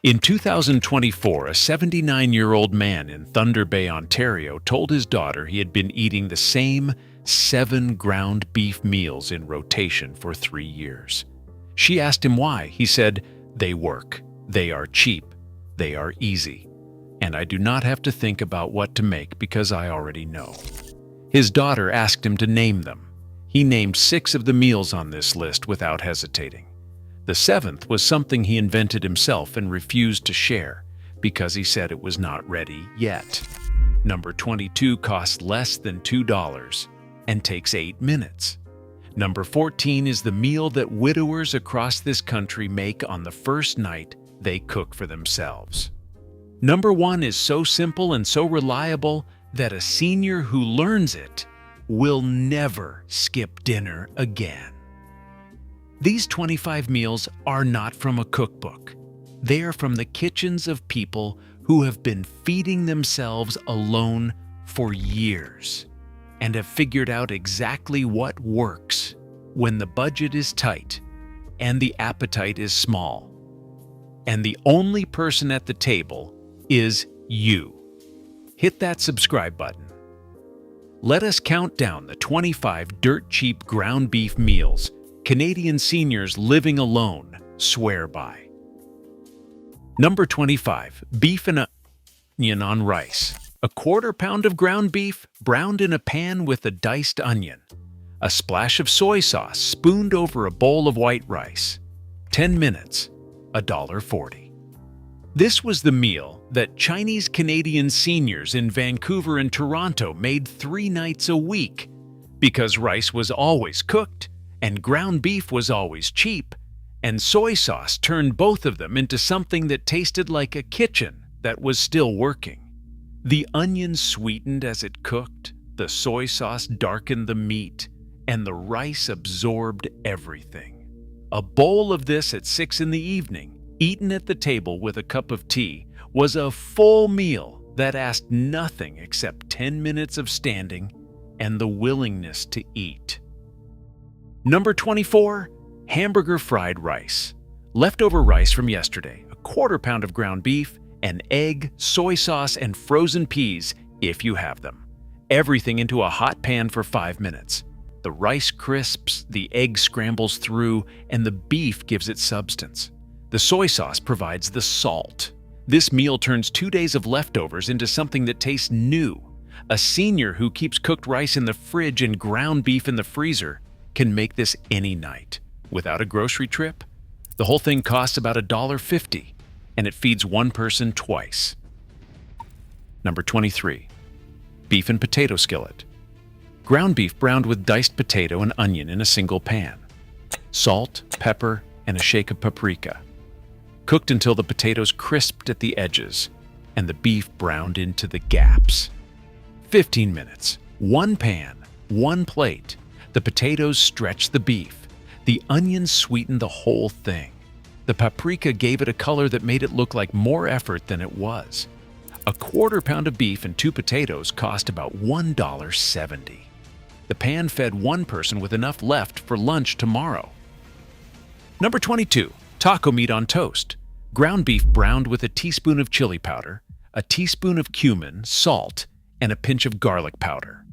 In 2024, a 79-year-old man in Thunder Bay, Ontario, told his daughter he had been eating the same 7 ground beef meals in rotation for 3 years. She asked him why. He said, "They work, they are cheap, they are easy, and I do not have to think about what to make because I already know." His daughter asked him to name them. He named 6 of the meals on this list without hesitating. The 7th was something he invented himself and refused to share because he said it was not ready yet. Number 22 costs less than $2 and takes 8 minutes. Number 14 is the meal that widowers across this country make on the first night they cook for themselves. Number 1 is so simple and so reliable that a senior who learns it will never skip dinner again. These 25 meals are not from a cookbook. They are from the kitchens of people who have been feeding themselves alone for years and have figured out exactly what works when the budget is tight and the appetite is small. And the only person at the table is you. Hit that subscribe button. Let us count down the 25 dirt-cheap ground beef meals Canadian seniors living alone swear by. Number 25, beef and onion on rice. A quarter pound of ground beef browned in a pan with a diced onion. A splash of soy sauce spooned over a bowl of white rice. 10 minutes, $1.40. This was the meal that Chinese Canadian seniors in Vancouver and Toronto made 3 nights a week because rice was always cooked and ground beef was always cheap, and soy sauce turned both of them into something that tasted like a kitchen that was still working. The onion sweetened as it cooked, the soy sauce darkened the meat, and the rice absorbed everything. A bowl of this at 6 in the evening, eaten at the table with a cup of tea, was a full meal that asked nothing except 10 minutes of standing and the willingness to eat. Number 24, hamburger fried rice. Leftover rice from yesterday, a quarter pound of ground beef, an egg, soy sauce, and frozen peas if you have them. Everything into a hot pan for 5 minutes. The rice crisps, the egg scrambles through, and the beef gives it substance. The soy sauce provides the salt. This meal turns 2 days of leftovers into something that tastes new. A senior who keeps cooked rice in the fridge and ground beef in the freezer can make this any night. Without a grocery trip, the whole thing costs about $1.50, and it feeds one person twice. Number 23, beef and potato skillet. Ground beef browned with diced potato and onion in a single pan. Salt, pepper, and a shake of paprika. Cooked until the potatoes crisped at the edges and the beef browned into the gaps. 15 minutes, 1 pan, 1 plate. The potatoes stretched the beef. The onions sweetened the whole thing. The paprika gave it a color that made it look like more effort than it was. A quarter pound of beef and 2 potatoes cost about $1.70. The pan fed one person with enough left for lunch tomorrow. Number 22, taco meat on toast. Ground beef browned with a teaspoon of chili powder, a teaspoon of cumin, salt, and a pinch of garlic powder.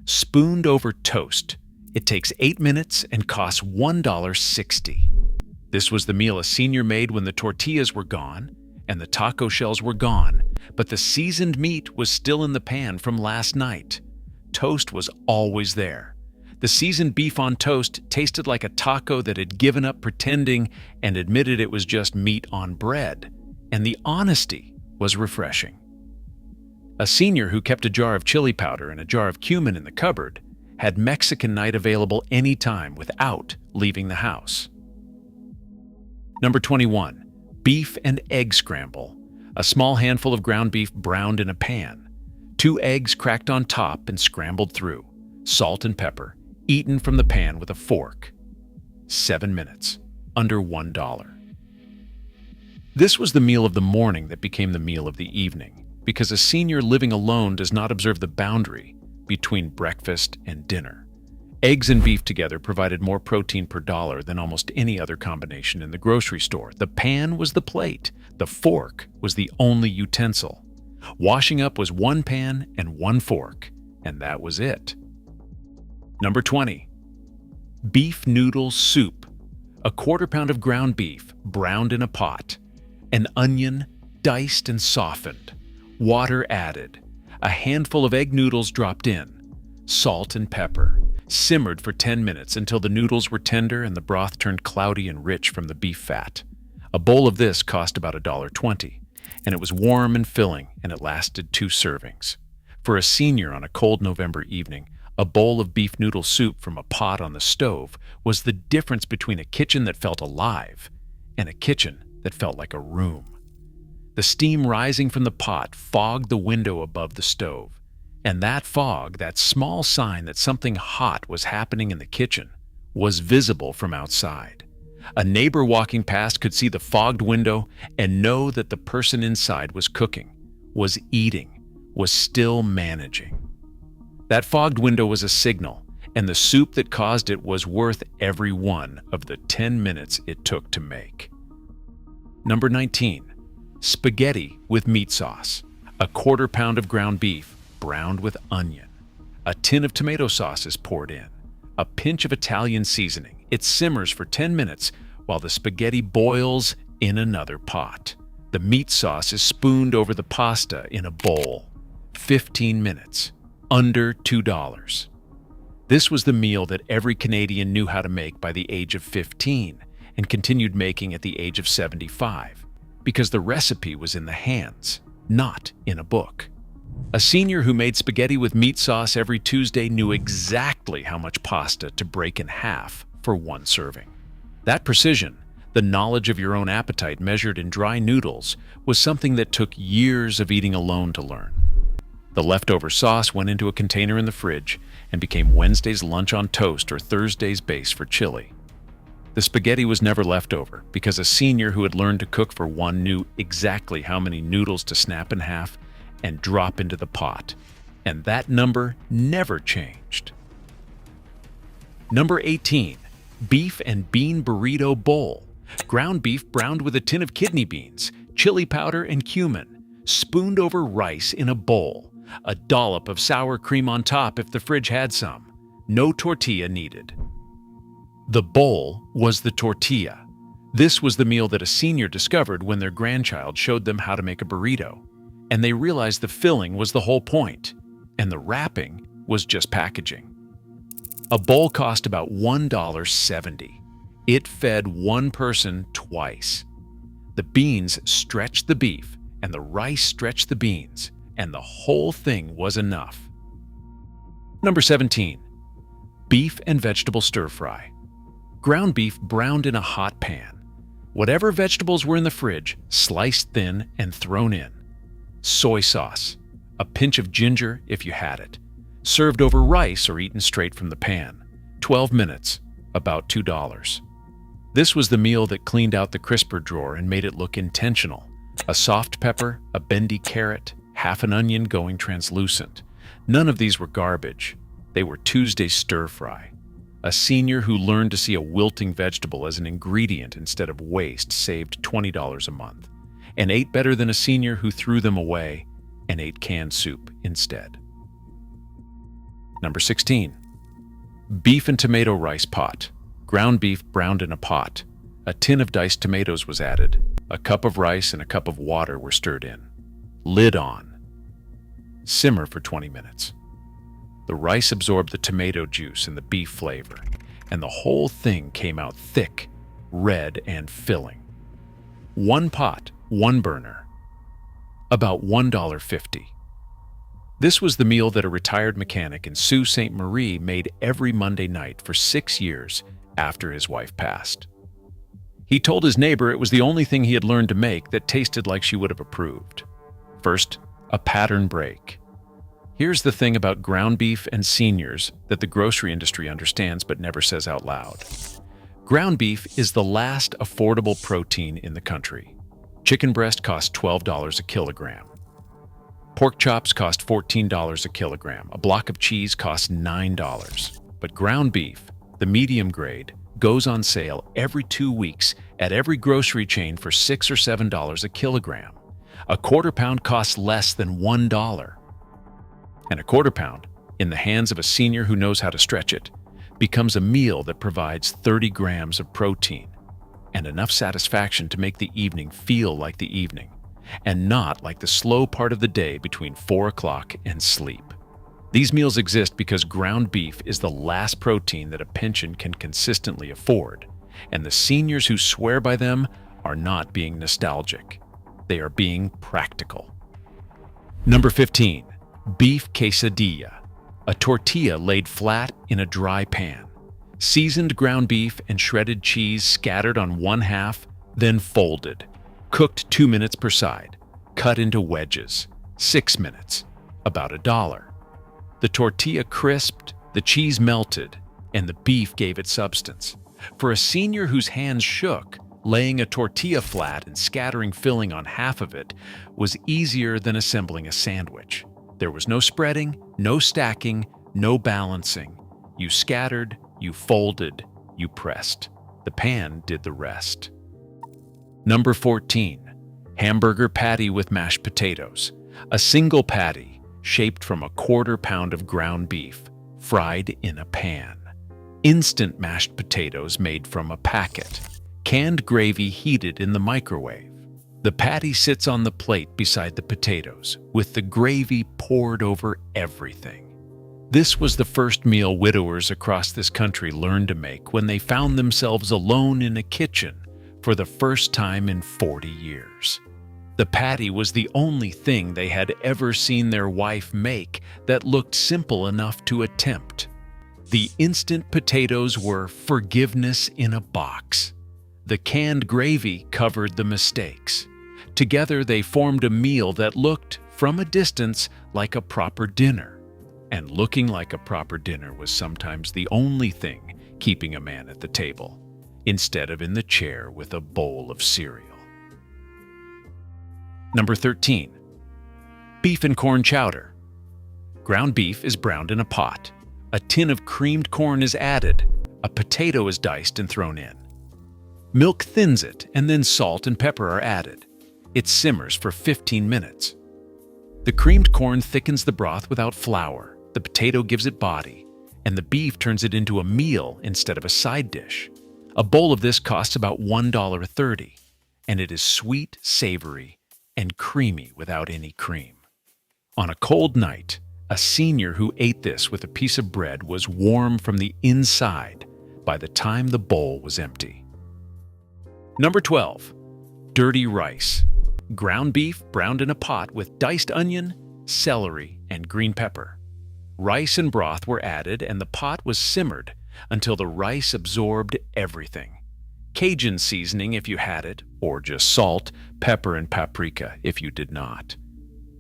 Spooned over toast. It takes 8 minutes and costs $1.60. This was the meal a senior made when the tortillas were gone and the taco shells were gone, but the seasoned meat was still in the pan from last night. Toast was always there. The seasoned beef on toast tasted like a taco that had given up pretending and admitted it was just meat on bread, and the honesty was refreshing. A senior who kept a jar of chili powder and a jar of cumin in the cupboard had Mexican night available anytime without leaving the house. Number 21, beef and egg scramble. A small handful of ground beef browned in a pan. 2 eggs cracked on top and scrambled through. Salt and pepper, eaten from the pan with a fork. 7 minutes, under $1. This was the meal of the morning that became the meal of the evening, because a senior living alone does not observe the boundary between breakfast and dinner. Eggs and beef together provided more protein per dollar than almost any other combination in the grocery store. The pan was the plate. The fork was the only utensil. Washing up was one pan and one fork, and that was it. Number 20. Beef noodle soup. A quarter pound of ground beef, browned in a pot. An onion, diced and softened. Water added. A handful of egg noodles dropped in. Salt and pepper. Simmered for 10 minutes until the noodles were tender and the broth turned cloudy and rich from the beef fat. A bowl of this cost about $1.20, and it was warm and filling, and it lasted 2 servings. For a senior on a cold November evening, a bowl of beef noodle soup from a pot on the stove was the difference between a kitchen that felt alive and a kitchen that felt like a room. The steam rising from the pot fogged the window above the stove. And that fog, that small sign that something hot was happening in the kitchen, was visible from outside. A neighbor walking past could see the fogged window and know that the person inside was cooking, was eating, was still managing. That fogged window was a signal, and the soup that caused it was worth every one of the 10 minutes it took to make. Number 19. Spaghetti with meat sauce. A quarter pound of ground beef, browned with onion. A tin of tomato sauce is poured in. A pinch of Italian seasoning. It simmers for 10 minutes while the spaghetti boils in another pot. The meat sauce is spooned over the pasta in a bowl. 15 minutes. Under $2. This was the meal that every Canadian knew how to make by the age of 15 and continued making at the age of 75, because the recipe was in the hands, not in a book. A senior who made spaghetti with meat sauce every Tuesday knew exactly how much pasta to break in half for one serving. That precision, the knowledge of your own appetite measured in dry noodles, was something that took years of eating alone to learn. The leftover sauce went into a container in the fridge and became Wednesday's lunch on toast or Thursday's base for chili. The spaghetti was never left over because a senior who had learned to cook for one knew exactly how many noodles to snap in half and drop into the pot, and that number never changed. Number 18. Beef and bean burrito bowl. Ground beef browned with a tin of kidney beans, chili powder and cumin, spooned over rice in a bowl, a dollop of sour cream on top if the fridge had some. No tortilla needed. The bowl was the tortilla. This was the meal that a senior discovered when their grandchild showed them how to make a burrito. And they realized the filling was the whole point, and the wrapping was just packaging. A bowl cost about $1.70. It fed one person twice. The beans stretched the beef, and the rice stretched the beans, and the whole thing was enough. Number 17. Beef and vegetable stir-fry. Ground beef browned in a hot pan. Whatever vegetables were in the fridge, sliced thin and thrown in. Soy sauce, a pinch of ginger if you had it, served over rice or eaten straight from the pan. 12 minutes, about $2. This was the meal that cleaned out the crisper drawer and made it look intentional. A soft pepper, a bendy carrot, half an onion going translucent. None of these were garbage. They were Tuesday's stir-fry. A senior who learned to see a wilting vegetable as an ingredient instead of waste saved $20 a month, and ate better than a senior who threw them away and ate canned soup instead. Number 16. Beef and tomato rice pot. Ground beef browned in a pot. A tin of diced tomatoes was added. A cup of rice and a cup of water were stirred in. Lid on. Simmer for 20 minutes. The rice absorbed the tomato juice and the beef flavor, and the whole thing came out thick, red, and filling. One pot, one burner. About $1.50. This was the meal that a retired mechanic in Sault Ste. Marie made every Monday night for 6 years after his wife passed. He told his neighbor it was the only thing he had learned to make that tasted like she would have approved. First, a pattern break. Here's the thing about ground beef and seniors that the grocery industry understands but never says out loud. Ground beef is the last affordable protein in the country. Chicken breast costs $12 a kilogram. Pork chops cost $14 a kilogram. A block of cheese costs $9. But ground beef, the medium grade, goes on sale every 2 weeks at every grocery chain for $6 or $7 a kilogram. A quarter pound costs less than $1. And a quarter pound, in the hands of a senior who knows how to stretch it, becomes a meal that provides 30 grams of protein and enough satisfaction to make the evening feel like the evening, and not like the slow part of the day between 4 o'clock and sleep. These meals exist because ground beef is the last protein that a pension can consistently afford, and the seniors who swear by them are not being nostalgic. They are being practical. Number 15. Beef quesadilla. A tortilla laid flat in a dry pan. Seasoned ground beef and shredded cheese scattered on one half, then folded. Cooked 2 minutes per side. Cut into wedges. 6 minutes. About $1. The tortilla crisped, the cheese melted, and the beef gave it substance. For a senior whose hands shook, laying a tortilla flat and scattering filling on half of it was easier than assembling a sandwich. There was no spreading, no stacking, no balancing. You scattered, you folded, you pressed. The pan did the rest. Number 14. Hamburger patty with mashed potatoes. A single patty, shaped from a quarter pound of ground beef, fried in a pan. Instant mashed potatoes made from a packet. Canned gravy heated in the microwave. The patty sits on the plate beside the potatoes, with the gravy poured over everything. This was the first meal widowers across this country learned to make when they found themselves alone in a kitchen for the first time in 40 years. The patty was the only thing they had ever seen their wife make that looked simple enough to attempt. The instant potatoes were forgiveness in a box. The canned gravy covered the mistakes. Together they formed a meal that looked, from a distance, like a proper dinner. And looking like a proper dinner was sometimes the only thing keeping a man at the table, instead of in the chair with a bowl of cereal. Number 13. Beef and corn chowder. Ground beef is browned in a pot. A tin of creamed corn is added. A potato is diced and thrown in. Milk thins it, and then salt and pepper are added. It simmers for 15 minutes. The creamed corn thickens the broth without flour. The potato gives it body, and the beef turns it into a meal instead of a side dish. A bowl of this costs about $1.30, and it is sweet, savory, and creamy without any cream. On a cold night, a senior who ate this with a piece of bread was warm from the inside by the time the bowl was empty. Number 12. Dirty rice. Ground beef browned in a pot with diced onion, celery, and green pepper. Rice and broth were added, and the pot was simmered until the rice absorbed everything. Cajun seasoning if you had it, or just salt, pepper, and paprika if you did not.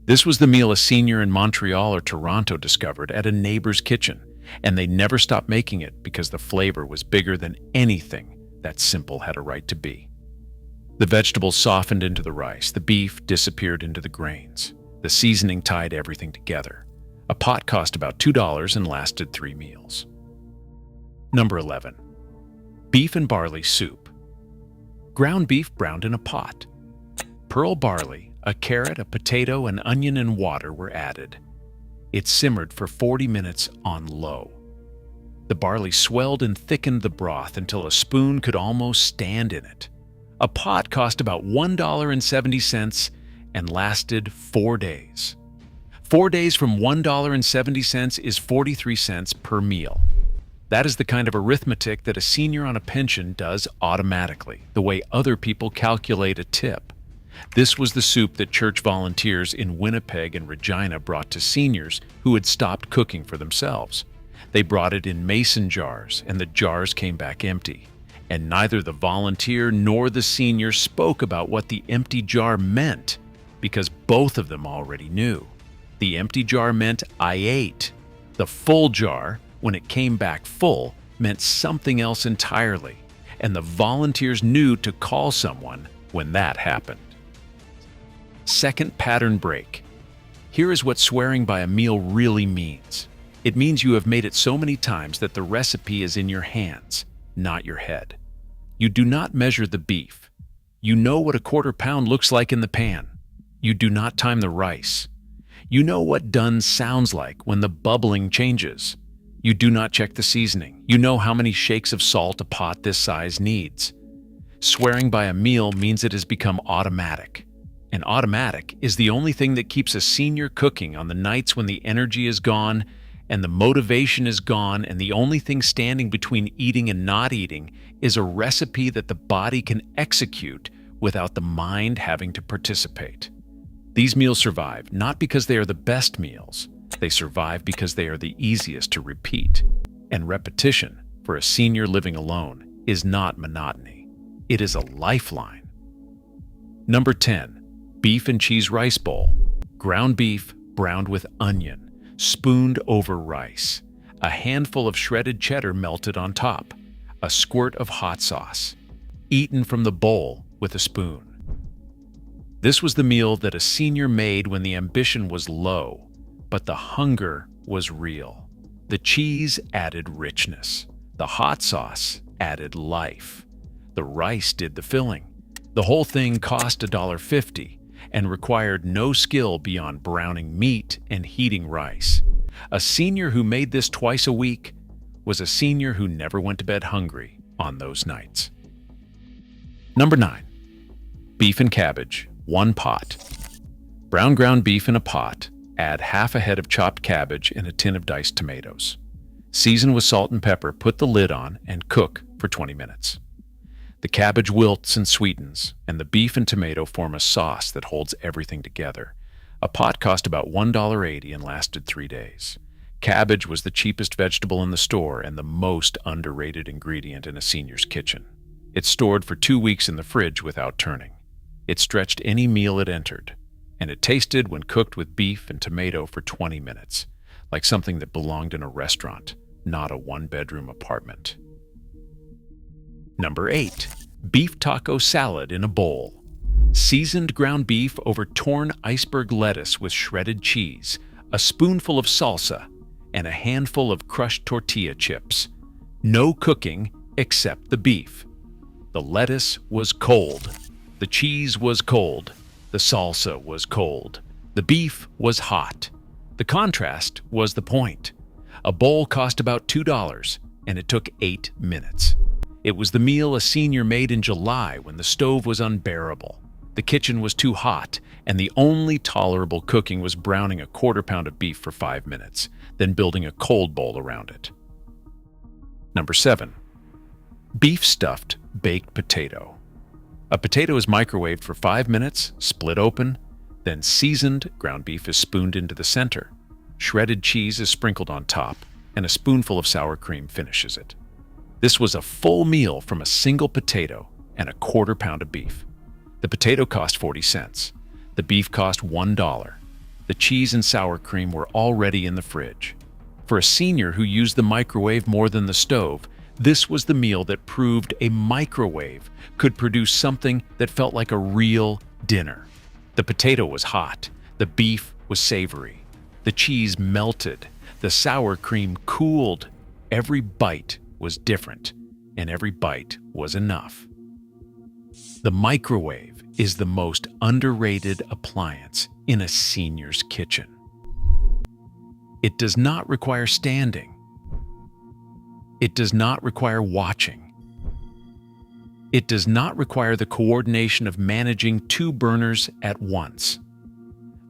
This was the meal a senior in Montreal or Toronto discovered at a neighbor's kitchen, and they never stopped making it because the flavor was bigger than anything that simple had a right to be. The vegetables softened into the rice, the beef disappeared into the grains. The seasoning tied everything together. A pot cost about $2 and lasted 3 meals. Number 11. Beef and barley soup. Ground beef browned in a pot. Pearl barley, a carrot, a potato, an onion, and water were added. It simmered for 40 minutes on low. The barley swelled and thickened the broth until a spoon could almost stand in it. A pot cost about $1.70 and lasted 4 days. 4 days from $1.70 is 43 cents per meal. That is the kind of arithmetic that a senior on a pension does automatically, the way other people calculate a tip. This was the soup that church volunteers in Winnipeg and Regina brought to seniors who had stopped cooking for themselves. They brought it in mason jars, and the jars came back empty. And neither the volunteer nor the senior spoke about what the empty jar meant, because both of them already knew. The empty jar meant I ate. The full jar, when it came back full, meant something else entirely, and the volunteers knew to call someone when that happened. Second pattern break. Here is what swearing by a meal really means. It means you have made it so many times that the recipe is in your hands, not your head. You do not measure the beef. You know what a quarter pound looks like in the pan. You do not time the rice. You know what done sounds like when the bubbling changes. You do not check the seasoning. You know how many shakes of salt a pot this size needs. Swearing by a meal means it has become automatic. And automatic is the only thing that keeps a senior cooking on the nights when the energy is gone and the motivation is gone, and the only thing standing between eating and not eating is a recipe that the body can execute without the mind having to participate. These meals survive not because they are the best meals. They survive because they are the easiest to repeat. And repetition, for a senior living alone, is not monotony. It is a lifeline. Number 10. Beef and cheese rice bowl. Ground beef browned with onion, spooned over rice, a handful of shredded cheddar melted on top, a squirt of hot sauce, eaten from the bowl with a spoon. This was the meal that a senior made when the ambition was low, but the hunger was real. The cheese added richness. The hot sauce added life. The rice did the filling. The whole thing cost $1.50 and required no skill beyond browning meat and heating rice. A senior who made this twice a week was a senior who never went to bed hungry on those nights. Number 9. Beef and cabbage, 1 pot. Brown ground beef in a pot. Add half a head of chopped cabbage and a tin of diced tomatoes. Season with salt and pepper, put the lid on, and cook for 20 minutes. The cabbage wilts and sweetens, and the beef and tomato form a sauce that holds everything together. A pot cost about $1.80 and lasted 3 days. Cabbage was the cheapest vegetable in the store and the most underrated ingredient in a senior's kitchen. It stored for 2 weeks in the fridge without turning. It stretched any meal it entered, and it tasted, when cooked with beef and tomato for 20 minutes, like something that belonged in a restaurant, not a one-bedroom apartment. Number 8. Beef taco salad in a bowl. Seasoned ground beef over torn iceberg lettuce with shredded cheese, a spoonful of salsa, and a handful of crushed tortilla chips. No cooking except the beef. The lettuce was cold. The cheese was cold. The salsa was cold. The beef was hot. The contrast was the point. A bowl cost about $2, and it took 8 minutes. It was the meal a senior made in July when the stove was unbearable. The kitchen was too hot, and the only tolerable cooking was browning a quarter pound of beef for 5 minutes, then building a cold bowl around it. Number 7. Beef stuffed baked potato. A potato is microwaved for 5 minutes, split open, then seasoned ground beef is spooned into the center. Shredded cheese is sprinkled on top, and a spoonful of sour cream finishes it. This was a full meal from a single potato and a quarter pound of beef. The potato cost 40 cents. The beef cost $1. The cheese and sour cream were already in the fridge. For a senior who used the microwave more than the stove, this was the meal that proved a microwave could produce something that felt like a real dinner. The potato was hot. The beef was savory. The cheese melted. The sour cream cooled. Every bite was different, and every bite was enough. The microwave is the most underrated appliance in a senior's kitchen. It does not require standing. It does not require watching. It does not require the coordination of managing 2 burners at once.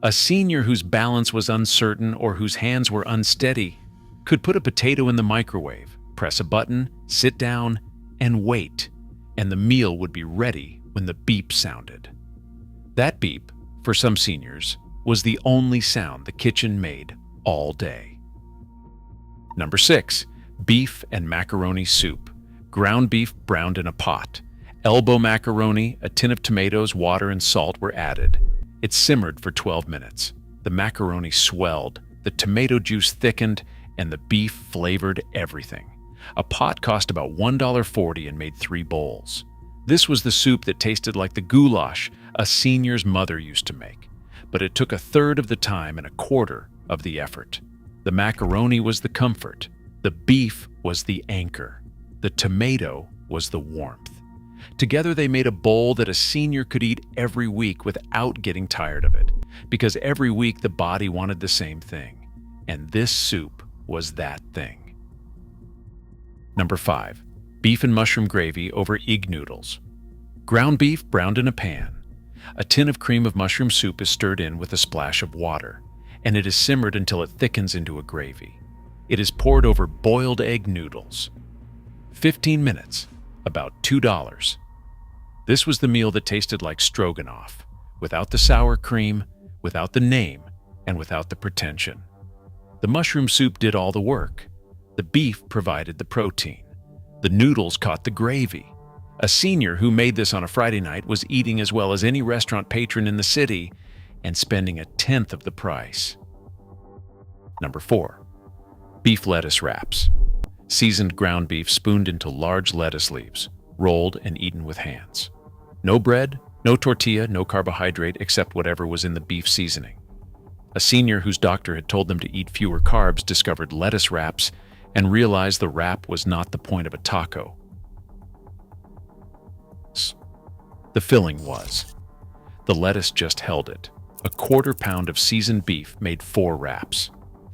A senior whose balance was uncertain or whose hands were unsteady could put a potato in the microwave, press a button, sit down, and wait, and the meal would be ready when the beep sounded. That beep, for some seniors, was the only sound the kitchen made all day. Number 6. Beef and macaroni soup. Ground beef browned in a pot. Elbow macaroni, a tin of tomatoes, water, and salt were added. It simmered for 12 minutes. The macaroni swelled, the tomato juice thickened, and the beef flavored everything. A pot cost about $1.40 and made 3 bowls. This was the soup that tasted like the goulash a senior's mother used to make, but it took 1/3 of the time and 1/4 of the effort. The macaroni was the comfort. The beef was the anchor. The tomato was the warmth. Together they made a bowl that a senior could eat every week without getting tired of it, because every week the body wanted the same thing, and this soup was that thing. Number 5. Beef and mushroom gravy over egg noodles. Ground beef browned in a pan. A tin of cream of mushroom soup is stirred in with a splash of water, and it is simmered until it thickens into a gravy. It is poured over boiled egg noodles. 15 minutes, about $2. This was the meal that tasted like stroganoff, without the sour cream, without the name, and without the pretension. The mushroom soup did all the work. The beef provided the protein. The noodles caught the gravy. A senior who made this on a Friday night was eating as well as any restaurant patron in the city and spending a tenth of the price. Number 4. Beef lettuce wraps. Seasoned ground beef spooned into large lettuce leaves, rolled and eaten with hands. No bread, no tortilla, no carbohydrate except whatever was in the beef seasoning. A senior whose doctor had told them to eat fewer carbs discovered lettuce wraps and realized the wrap was not the point of a taco. The filling was. The lettuce just held it. A quarter pound of seasoned beef made 4 wraps.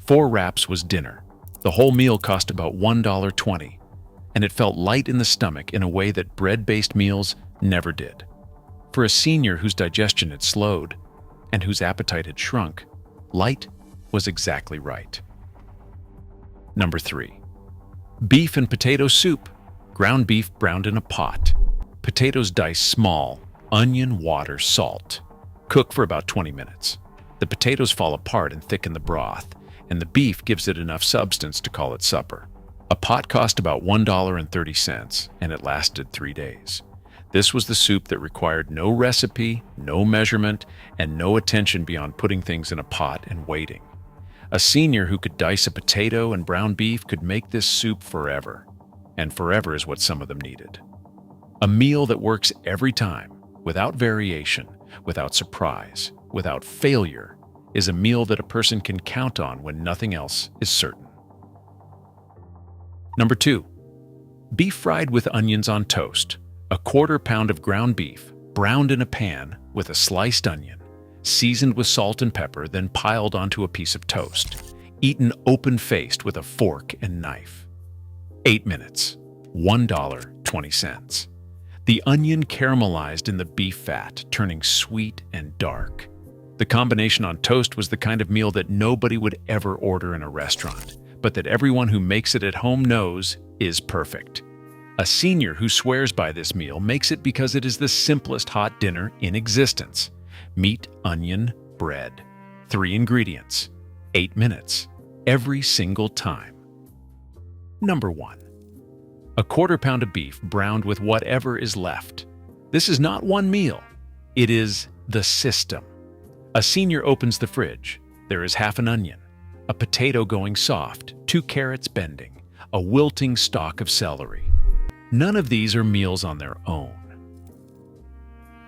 4 wraps was dinner. The whole meal cost about $1.20, and it felt light in the stomach in a way that bread-based meals never did. For a senior whose digestion had slowed and whose appetite had shrunk, light was exactly right. Number 3. Beef and potato soup. Ground beef browned in a pot. Potatoes diced small, onion, water, salt. Cook for about 20 minutes. The potatoes fall apart and thicken the broth, and the beef gives it enough substance to call it supper. A pot cost about $1.30, and it lasted 3 days. This was the soup that required no recipe, no measurement, and no attention beyond putting things in a pot and waiting. A senior who could dice a potato and brown beef could make this soup forever, and forever is what some of them needed. A meal that works every time, without variation, without surprise, without failure, is a meal that a person can count on when nothing else is certain. Number 2. Beef fried with onions on toast. A quarter pound of ground beef, browned in a pan with a sliced onion, seasoned with salt and pepper, then piled onto a piece of toast, eaten open-faced with a fork and knife. 8 minutes, $1.20. The onion caramelized in the beef fat, turning sweet and dark. The combination on toast was the kind of meal that nobody would ever order in a restaurant, but that everyone who makes it at home knows is perfect. A senior who swears by this meal makes it because it is the simplest hot dinner in existence. Meat, onion, bread. 3 ingredients. 8 minutes. Every single time. Number 1. A quarter pound of beef browned with whatever is left. This is not one meal. It is the system. A senior opens the fridge. There is half an onion, a potato going soft, 2 carrots bending, a wilting stalk of celery. None of these are meals on their own.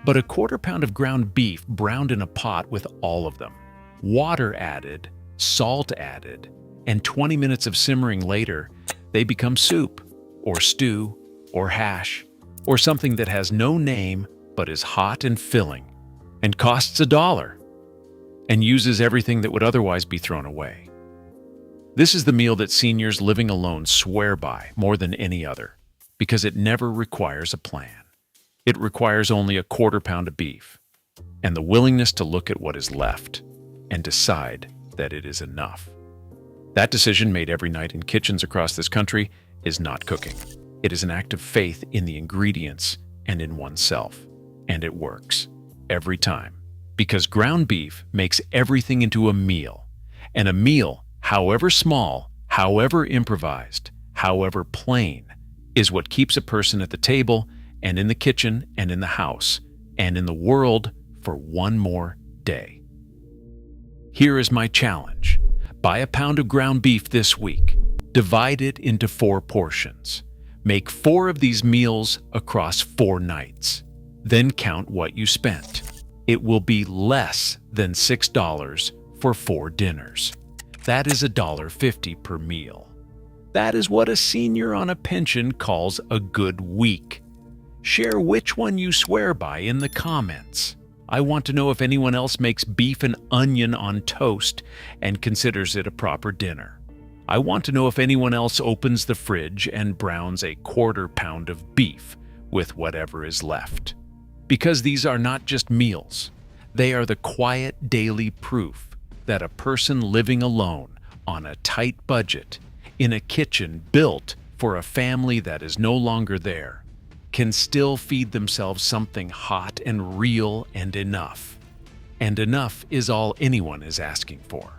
But a quarter pound of ground beef browned in a pot with all of them, water added, salt added, and 20 minutes of simmering later, they become soup, or stew, or hash, or something that has no name but is hot and filling, and costs $1, and uses everything that would otherwise be thrown away. This is the meal that seniors living alone swear by more than any other, because it never requires a plan. It requires only a quarter pound of beef, and the willingness to look at what is left and decide that it is enough. That decision, made every night in kitchens across this country, is not cooking. It is an act of faith in the ingredients and in oneself, and it works every time. Because ground beef makes everything into a meal, and a meal, however small, however improvised, however plain, is what keeps a person at the table and in the kitchen and in the house and in the world for one more day. Here is my challenge. Buy a pound of ground beef this week. Divide it into 4 portions. Make 4 of these meals across 4 nights. Then count what you spent. It will be less than $6 for 4 dinners. that is $1.50 per meal. That is what a senior on a pension calls a good week. Share which one you swear by in the comments. I want to know if anyone else makes beef and onion on toast and considers it a proper dinner. I want to know if anyone else opens the fridge and browns a quarter-pound of beef with whatever is left. Because these are not just meals. They are the quiet daily proof that a person living alone on a tight budget in a kitchen built for a family that is no longer there can still feed themselves something hot and real and enough. And enough is all anyone is asking for.